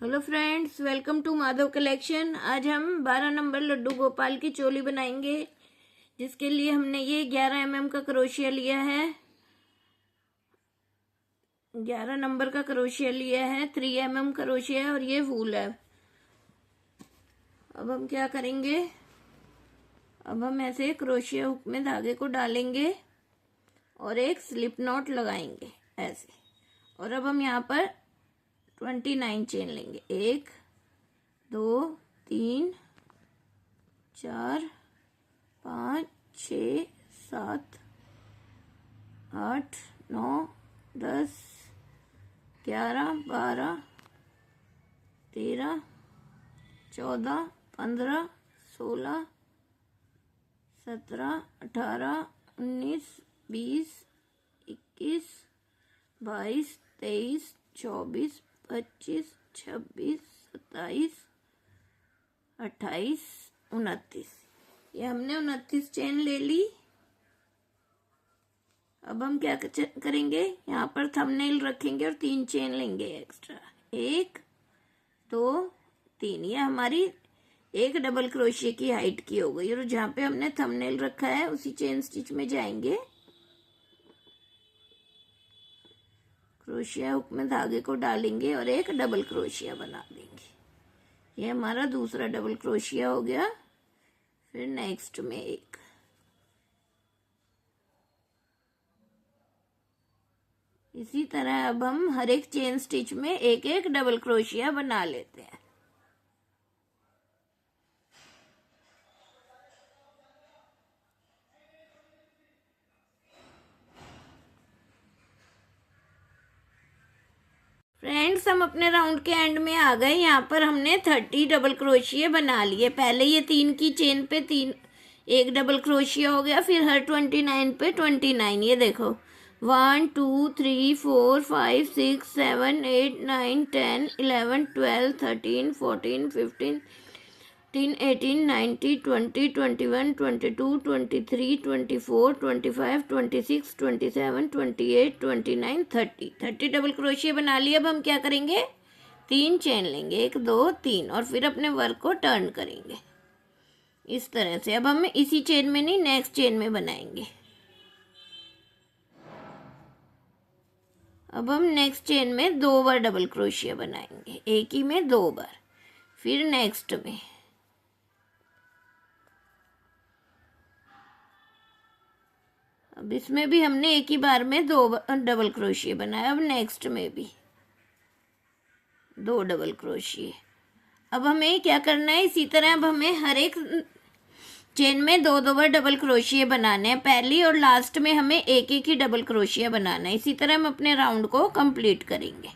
Hello friends, welcome to Madhav collection. आज हम 12 number Laddu Gopal की चोली बनाएंगे, जिसके लिए हमने ये 11 mm का क्रोशिया लिया है। 11 नंबर का क्रोशिया लिया है, 3 mm क्रोशिया है और ये वूल है। अब हम क्या करेंगे, अब हम ऐसे क्रोशिया हुक में धागे को डालेंगे और एक स्लिप नॉट लगाएंगे ऐसे। और अब हम यहाँ पर 29 चेन लेंगे। 1 2 3 4 5 6 7 8 9 10 11 12 13 14 15 16 17 18 19 20 21 22 23 24 25 26 27 28 29। ये हमने 29 चेन ले ली। अब हम क्या करेंगे, यहाँ पर थंबनेल रखेंगे और 3 चेन लेंगे एक्स्ट्रा। 1 2 3। ये हमारी एक डबल क्रोशिया की हाइट की हो गई। और जहाँ पे हमने थंबनेल रखा है उसी चेन स्टिच में जाएंगे, क्रोशिया हुक में धागे को डालेंगे और एक डबल क्रोशिया बना देंगे। ये हमारा दूसरा डबल क्रोशिया हो गया। फिर नेक्स्ट में एक, इसी तरह अब हम हर एक चेन स्टिच में एक एक डबल क्रोशिया बना लेते हैं। फ्रेंड्स, हम अपने राउंड के एंड में आ गए। यहाँ पर हमने 30 डबल क्रोशिया बना लिए। पहले ये 3 की चेन पे 3 एक डबल क्रोशिया हो गया, फिर हर 29 पे 29। ये देखो 1 2 3 4 5 6 7 8 9 10 11 12 13 14 15 18 19 20 21 22 23 24 25 26 27 28 29 30। 30 डबल क्रोशिया बना लिया। अब हम क्या करेंगे, 3 चेन लेंगे, 1 2 3, और फिर अपने वर्क को टर्न करेंगे इस तरह से। अब हम इसी चेन में नहीं, नेक्स्ट चेन में बनाएंगे। अब हम नेक्स्ट चेन में 2 बार डबल क्रोशिया बनाएंगे, एक ही में 2 बार। फिर नेक्स्ट में, अब इसमें भी हमने एक ही बार में 2 डबल क्रोशिया बनाया। अब नेक्स्ट में भी 2 डबल क्रोशिया। अब हमें क्या करना है, इसी तरह अब हमें हर एक चेन में 2 बार डबल क्रोशिया बनाने हैं। पहली और लास्ट में हमें एक एक ही डबल क्रोशिया बनाना है। इसी तरह हम अपने राउंड को कंप्लीट करेंगे।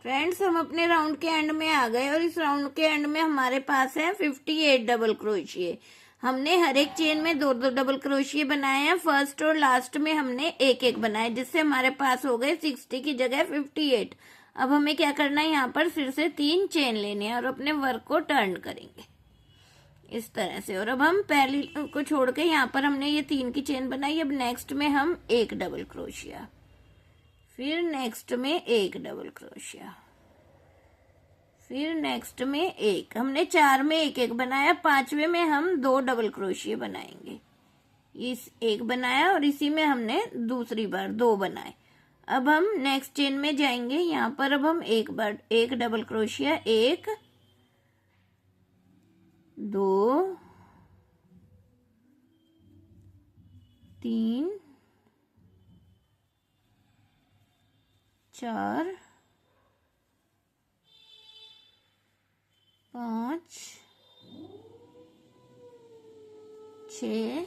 फ्रेंड्स, हम अपने राउंड के एंड में आ गए और इस राउंड के एंड में हमारे पास है 58 डबल क्रोशिया। हमने हर एक चेन में 2 डबल क्रोशिया बनाए हैं। फर्स्ट और लास्ट में हमने एक एक बनाए, जिससे हमारे पास हो गए 60 की जगह 58। अब हमें क्या करना है, यहाँ पर फिर से 3 चेन लेने हैं और अपने वर्क को टर्न करेंगे इस तरह से। और अब हम पहली को छोड़ के यहाँ पर हमने ये 3 की चेन बनाई। अब नेक्स्ट में हम एक डबल क्रोशिया, फिर नेक्स्ट में एक डबल क्रोशिया, फिर नेक्स्ट में एक। हमने 4 में एक एक बनाया, 5वें में हम 2 डबल क्रोशिया बनाएंगे। इस एक बनाया और इसी में हमने दूसरी बार 2 बनाए। अब हम नेक्स्ट चेन में जाएंगे। यहाँ पर अब हम एक बार एक डबल क्रोशिया, 1 2 3 4 5 6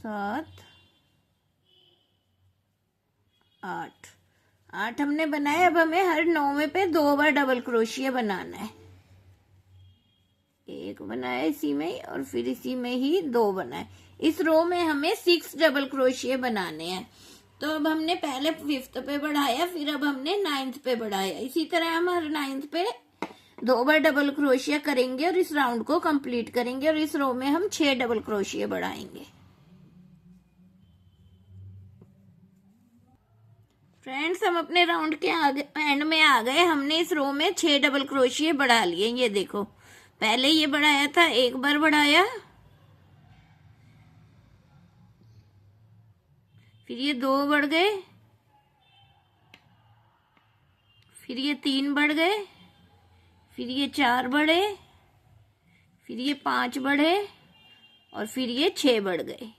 7 8 हमने बनाए। अब हमें हर 9वें पे 2 बार डबल क्रोशिया बनाना है। एक बनाया इसी में ही और फिर इसी में ही 2 बनाए। इस रो में हमें 6 डबल क्रोशिया बनाने हैं। तो अब हमने पहले 5th पे बढ़ाया, फिर अब हमने 9th पे बढ़ाया। इसी तरह हम हर 9th पे 2 बार डबल क्रोशिया करेंगे और इस राउंड को कंप्लीट करेंगे और इस रो में हम 6 डबल क्रोशिया बढ़ाएंगे। फ्रेंड्स, हम अपने राउंड के आगे एंड में आ गए। हमने इस रो में 6 डबल क्रोशिया बढ़ा लिए। ये देखो, पहले ये बढ़ाया था, एक बार बढ़ाया, फिर ये 2 बढ़ गए, फिर ये 3 बढ़ गए, फिर ये 4 बढ़े, फिर ये 5 बढ़े और फिर ये 6 बढ़ गए।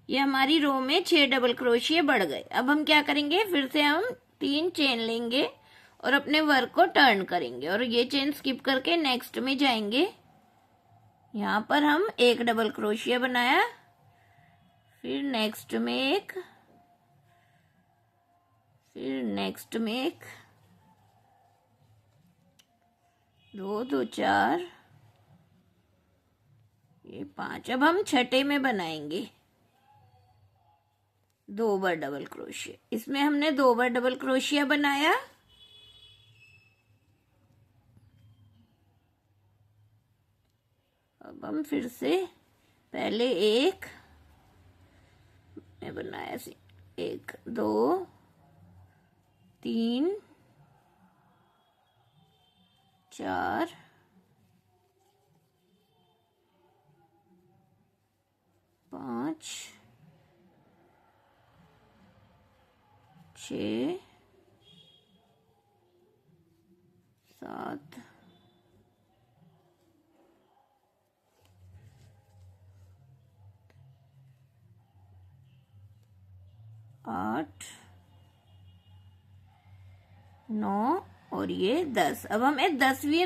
ये हमारी रो में 6 डबल क्रोशिया बढ़ गए। अब हम क्या करेंगे, फिर से हम 3 चेन लेंगे और अपने वर्क को टर्न करेंगे और ये चेन स्किप करके नेक्स्ट में जाएंगे। यहाँ पर हम 1 डबल क्रोशिया बनाया, फिर नेक्स्ट में एक, फिर नेक्स्ट में एक, 2 2 4, ये 5। अब हम छठे में बनाएंगे 2 बार डबल क्रोशिया। इसमें हमने 2 बार डबल क्रोशिया बनाया, अब हम फिर से पहले एक में बनाया, 1 2 3 4 5 6 7 8 9 और ये 10। अब हमें 10वीं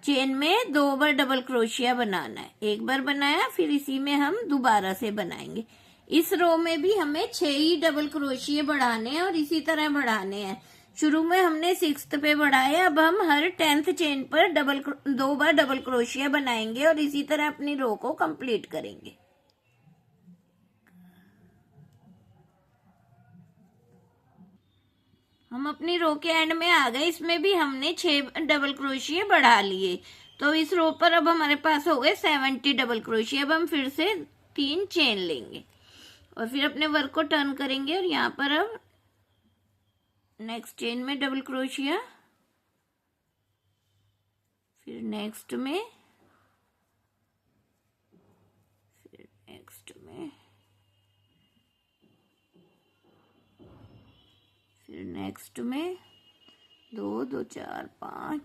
चेन में 2 बार डबल क्रोशिया बनाना है। एक बार बनाया, फिर इसी में हम दोबारा से बनाएंगे। इस रो में भी हमें 6 ही डबल क्रोशिया बढ़ाने हैं और इसी तरह बढ़ाने हैं। शुरू में हमने 6th पे बढ़ाया, अब हम हर 10th चेन पर 2 बार डबल क्रोशिया बनाएंगे और इसी तरह अपनी रो को कंप्लीट करेंगे। हम अपनी रो के एंड में आ गए। इसमें भी हमने 6 डबल क्रोशिया बढ़ा लिए, तो इस रो पर अब हमारे पास हो गए 70 डबल क्रोशिया। अब हम फिर से 3 चेन लेंगे और फिर अपने वर्क को टर्न करेंगे और यहाँ पर अब नेक्स्ट चेन में डबल क्रोशिया, फिर नेक्स्ट में, फिर नेक्स्ट में, फिर नेक्स्ट में, 2 2 4 5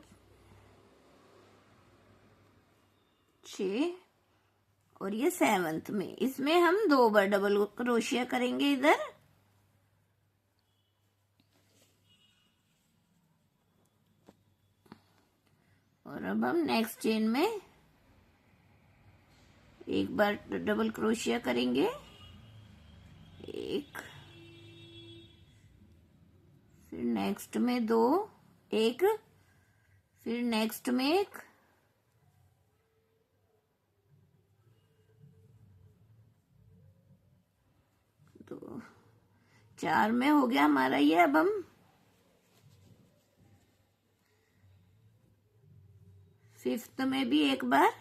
6 और ये 7th में। इसमें हम 2 बार डबल क्रोशिया करेंगे इधर, और अब हम नेक्स्ट चेन में 1 बार डबल क्रोशिया करेंगे, 1, फिर नेक्स्ट में 2, 1, फिर नेक्स्ट में 1, 2, 4 में हो गया हमारा ये। अब हम 5th में भी 1 बार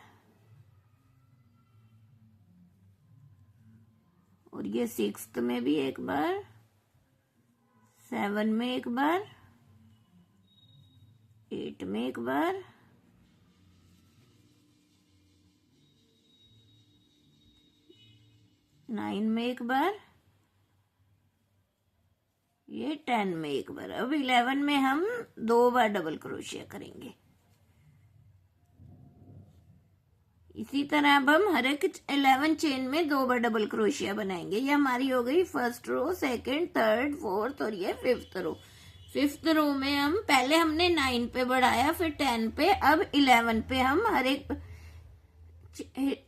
और ये 6th में भी 1 बार, 7 में 1 बार, 8 में 1 बार, 9 में 1 बार, ये 10 में 1 बार। अब 11 में हम 2 बार डबल क्रोशिया करेंगे। इसी तरह अब हम हर एक 11 चेन में 2 बार डबल क्रोशिया बनाएंगे। ये हमारी हो गई first row, second, third, fourth और ये 5th रो। 5th रो में हम पहले हमने 9 पे बढ़ाया, फिर 10 पे, अब 11 पे हम हर एक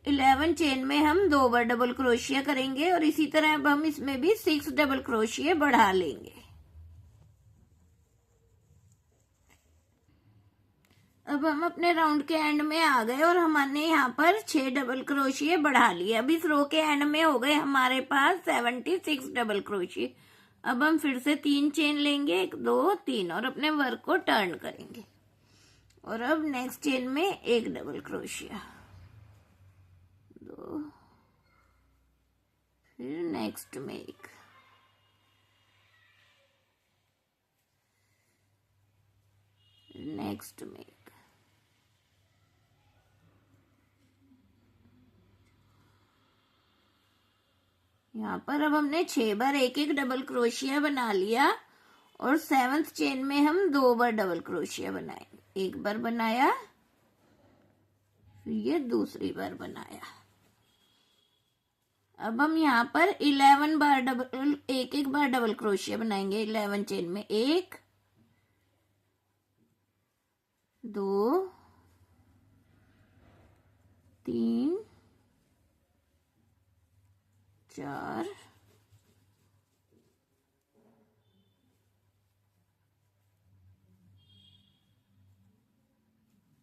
11 चेन में हम 2 बार डबल क्रोशिया करेंगे और इसी तरह अब हम इसमें भी 6 डबल क्रोशिया बढ़ा लेंगे। अब हम अपने राउंड के एंड में आ गए और हमने यहाँ पर 6 डबल क्रोशिया बढ़ा लिए। अब इस रो के एंड में हो गए हमारे पास 76 डबल क्रोशिया। अब हम फिर से 3 चेन लेंगे, 1 2 3 और अपने वर्क को टर्न करेंगे। और अब नेक्स्ट चेन में एक डबल क्रोशिया, 2, फिर नेक्स्ट में एक, नेक्स्ट में एक, यहाँ पर अब हमने 6 बार एक एक डबल क्रोशिया बना लिया और 7th चेन में हम 2 बार डबल क्रोशिया बनाएंगे। एक बार बनाया, फिर ये दूसरी बार बनाया। अब हम यहाँ पर 11 बार एक एक बार डबल क्रोशिया बनाएंगे। 11 चेन में 1, 2, 3, 4,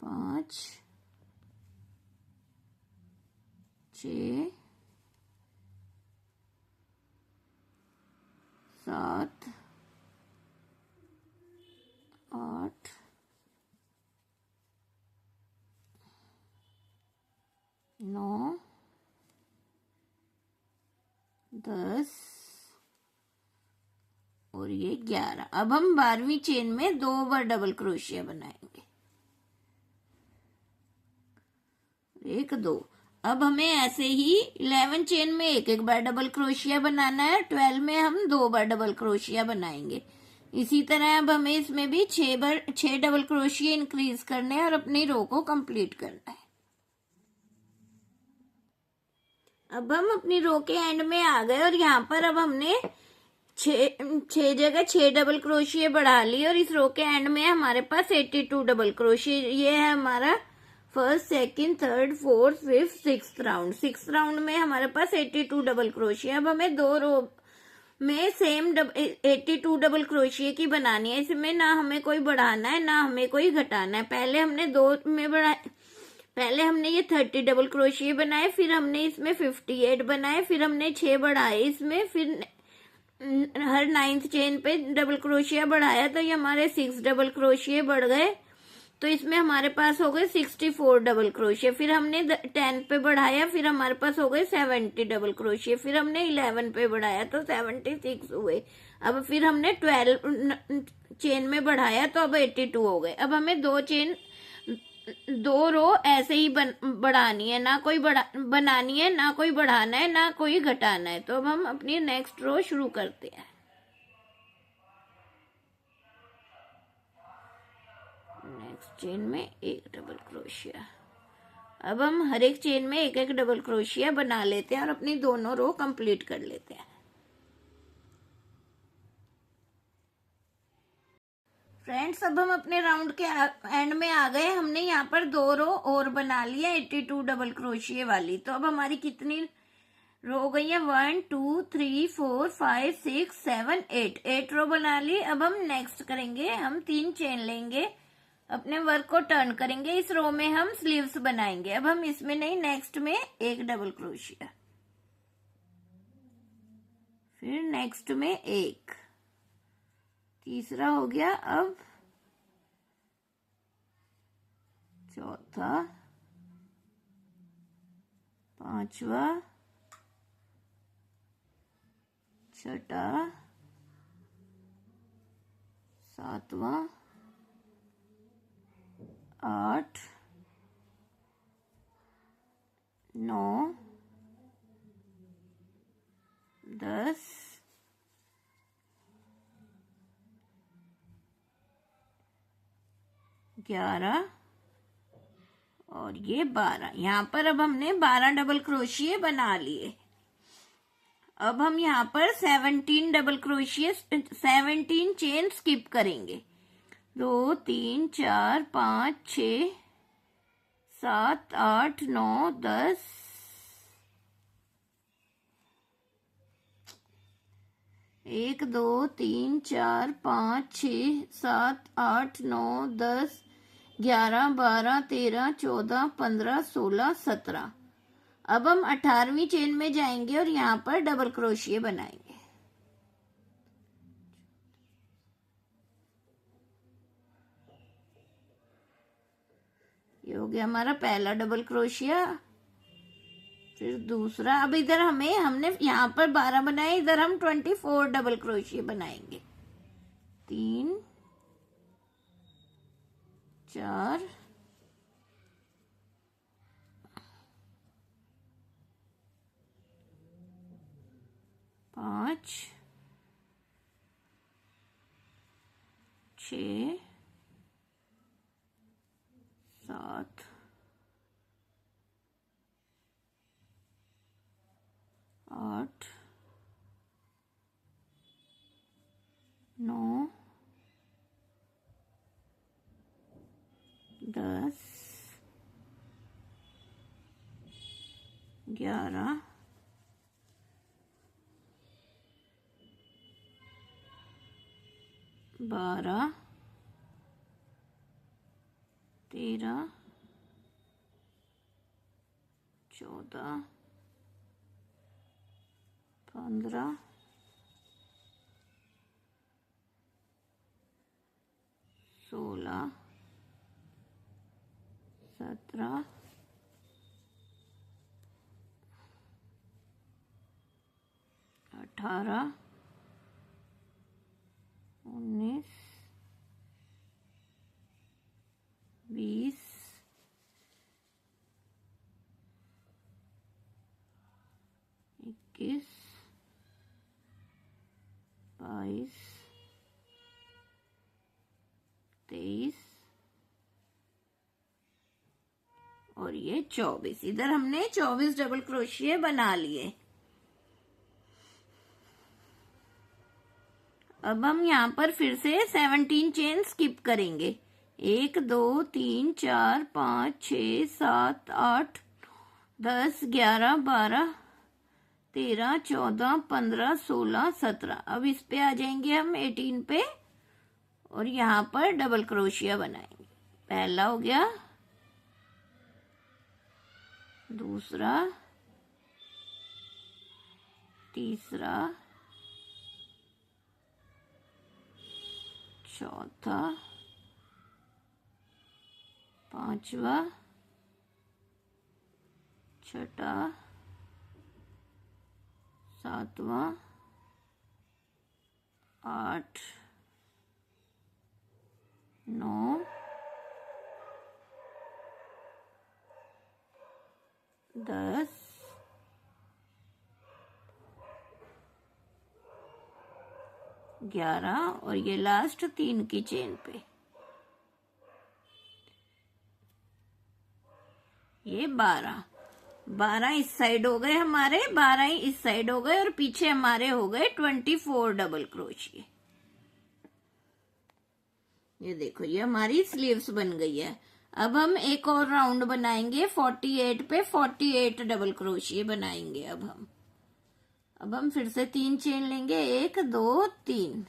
5, 6, 7, 8, 9, 10 और ये 11। अब हम 12वीं चेन में 2 बार डबल क्रोशिया बनाएंगे। 1, 2। अब हमें ऐसे ही 11 चेन में एक एक बार डबल क्रोशिया बनाना है। 12 में हम 2 बार डबल क्रोशिया बनाएंगे। इसी तरह अब हमें इसमें भी 6 डबल क्रोशिया इंक्रीज करने हैं और अपनी रो को कंप्लीट करना है। अब हम अपनी रो के एंड में आ गए और यहाँ पर अब हमने 6 जगह 6 डबल क्रोशिया बढ़ा ली और इस रो के एंड में हमारे पास 82 डबल क्रोशिया। ये है हमारा first, second, third, fourth, fifth, sixth round. 6th round में हमारे पास 82 डबल क्रोशिया। अब हमें 2 रो में सेम 82 डबल क्रोशिया की बनानी है। इसमें ना हमें कोई बढ़ाना है ना हमें कोई घटाना है। पहले हमने ये 30 डबल क्रोशिया बनाए, फिर हमने इसमें 58 बनाए, फिर हमने 6 बढ़ाए इसमें, फिर हर 9th चेन पे डबल क्रोशिया बढ़ाया तो ये हमारे 6 डबल क्रोशिया बढ़ गए। तो इसमें हमारे पास हो गए 64 डबल क्रोशिया। फिर हमने 10 पे बढ़ाया, फिर हमारे पास हो गए 70 डबल क्रोशिया। फिर हमने 11 पे बढ़ाया तो 76 हुए। अब फिर हमने 12 चेन में बढ़ाया तो अब 82 हो गए। अब हमें 2 रो ऐसे ही बढ़ानी है, ना कोई बनानी है, ना कोई बढ़ाना है, ना कोई घटाना है। तो अब हम अपनी नेक्स्ट रो शुरू करते हैं। नेक्स्ट चेन में एक डबल क्रोशिया। अब हम हर एक चेन में एक एक डबल क्रोशिया बना लेते हैं और अपनी दोनों रो कंप्लीट कर लेते हैं। फ्रेंड्स, अब हम अपने राउंड के एंड में आ गए। हमने यहाँ पर 2 रो और बना लिया 82 डबल क्रोशिया वाली। तो अब हमारी कितनी रो हो गई है? 1, 2, 3, 4, 5, 6, 7, 8 रो बना ली। अब हम नेक्स्ट करेंगे, हम 3 चेन लेंगे, अपने वर्क को टर्न करेंगे। इस रो में हम स्लीव्स बनाएंगे। अब हम इसमें नहीं, नेक्स्ट में एक डबल क्रोशिया, फिर नेक्स्ट में एक, तीसरा हो गया। अब चौथा, पांचवा, छठा, सातवां, 8, 9, 10, 11 और ये 12। यहाँ पर अब हमने 12 डबल क्रोशिया बना लिए। अब हम यहाँ पर 17 डबल क्रोशिया 17 चेन स्किप करेंगे। 2, 3, 4, 5, 6, 7, 8, 9, 10, 1, 2, 3, 4, 5, 6, 7, 8, 9, 10, 11, 12, 13, 14, 15, 16, 17। अब हम 18वीं चेन में जाएंगे और यहाँ पर डबल क्रोशिया बनाएंगे। ये हो गया हमारा पहला डबल क्रोशिया, फिर दूसरा। अब इधर हमने यहाँ पर 12 बनाए, इधर हम 24 डबल क्रोशिया बनाएंगे। 3 4 5 6 7 8 9 10 11 12 13 14 15 16 17 18 19 20 21 22 23 और ये 24। इधर हमने 24 डबल क्रोशिया बना लिए। अब हम यहाँ पर फिर से 17 चेन स्किप करेंगे। 1 2 3 4 5 6 7 8 10 11 12 13 14 15 16 17। अब इस पे आ जाएंगे हम 18 पे और यहाँ पर डबल क्रोशिया बनाएंगे। पहला हो गया, दूसरा, तीसरा, चौथा, पांचवा, छठा, सातवां, 8 9 10 11 और ये लास्ट 3 की चेन पे ये 12 इस साइड हो गए हमारे, 12 ही इस साइड हो गए और पीछे हमारे हो गए 24 डबल क्रोशिया। ये देखो ये हमारी स्लीव्स बन गई है। अब हम एक और राउंड बनाएंगे 48 पे 48 डबल क्रोशिया बनाएंगे। अब हम फिर से 3 चेन लेंगे, 1 2 3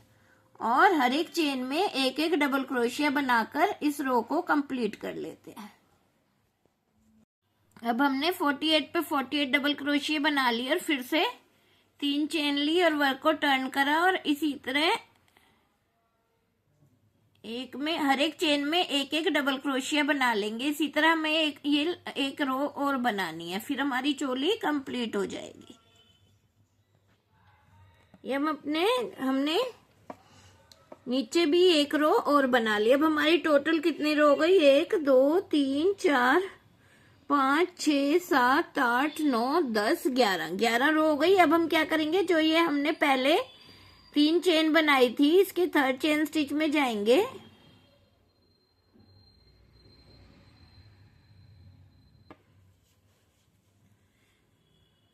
और हर एक चेन में एक एक डबल क्रोशिया बनाकर इस रो को कंप्लीट कर लेते हैं। अब हमने 48 पे 48 डबल क्रोशिया बना ली और फिर से 3 चेन ली और वर्क को टर्न करा और इसी तरह एक में हर एक चेन में एक एक डबल क्रोशिया बना लेंगे। इसी तरह हमें एक रो और बनानी है, फिर हमारी चोली कंप्लीट हो जाएगी। ये हमने नीचे भी एक रो और बना ली। अब हमारी टोटल कितनी रो हो गई? 1 2 3 4 5 6 7 8 9 10 11 रो हो गई। अब हम क्या करेंगे, जो ये हमने पहले 3 चेन बनाई थी इसके 3rd चेन स्टिच में जाएंगे।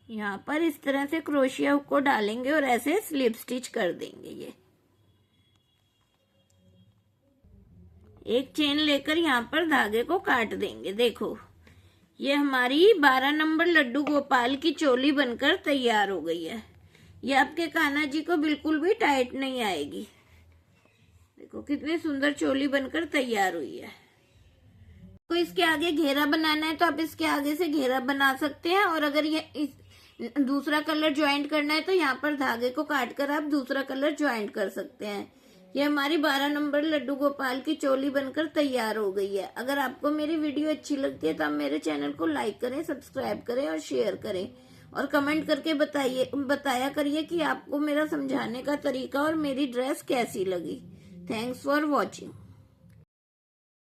यहाँ पर इस तरह से क्रोशिया हुक को डालेंगे और ऐसे स्लिप स्टिच कर देंगे। ये एक चेन लेकर यहाँ पर धागे को काट देंगे। देखो ये हमारी 12 नंबर लड्डू गोपाल की चोली बनकर तैयार हो गई है। ये आपके कान्हा जी को बिल्कुल भी टाइट नहीं आएगी। देखो कितनी सुंदर चोली बनकर तैयार हुई है। तो इसके आगे घेरा बनाना है तो आप इसके आगे से घेरा बना सकते हैं, और अगर ये दूसरा कलर ज्वाइंट करना है तो यहाँ पर धागे को काट कर आप दूसरा कलर ज्वाइंट कर सकते हैं। ये हमारी 12 नंबर लड्डू गोपाल की चोली बनकर तैयार हो गई है। अगर आपको मेरी वीडियो अच्छी लगती है तो आप मेरे चैनल को लाइक करें, सब्सक्राइब करें और शेयर करें और कमेंट करके बताया करिए कि आपको मेरा समझाने का तरीका और मेरी ड्रेस कैसी लगी। Thanks for watching.